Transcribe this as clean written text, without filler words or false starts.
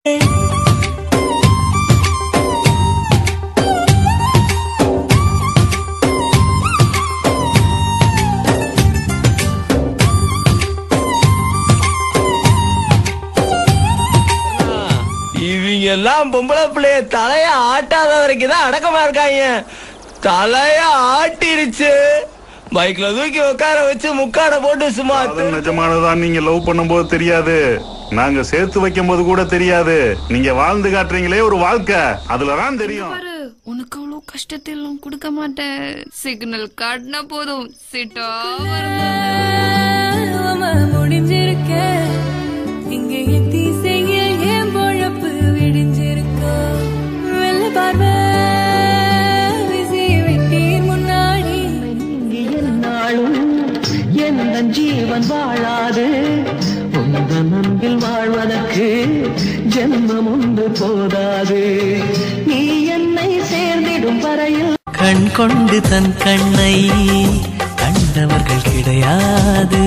இவங்க எல்லாம் பொம்பளை பிள்ளைய தலைய ஆட்டாத வரைக்கும் தான் அடக்கமா இருக்காங்க. தலைய ஆட்டிருச்சு, பைக்ல தூக்கி உட்கார வச்சு முக்காட போட்டு சும்மா. நிஜமானதான். நீங்க லவ் பண்ணும்போது தெரியாது, நாங்க சேர்த்து வைக்கும் போது கூட தெரியாது. நீங்க வாழ்ந்து காட்டுறீங்களே ஒரு வாழ்க்கை, அதுலதான் தெரியும். உனக்கு அவ்வளவு கஷ்டத்தையும் கொடுக்க மாட்டேன். சிக்னல் காட்டினா போதும் சிட்டா முடிஞ்சிருக்க. இங்க எத்தி செய்ய ஏன் பொழப்பு விடிஞ்சிருக்க. வெள்ள பார்வை விட்டீர் முன்னாடி. என்னாலும் எந்த ஜீவன் வாழாது. உந்த நம்பில் வாழ்வதற்கு ஜென்மம் ஒன்று போதாது. நீ என்னை சேர்ந்திடும் வரையில் கண் கொண்டு தன் கண்ணை கண்டவர்கள் கிடையாது.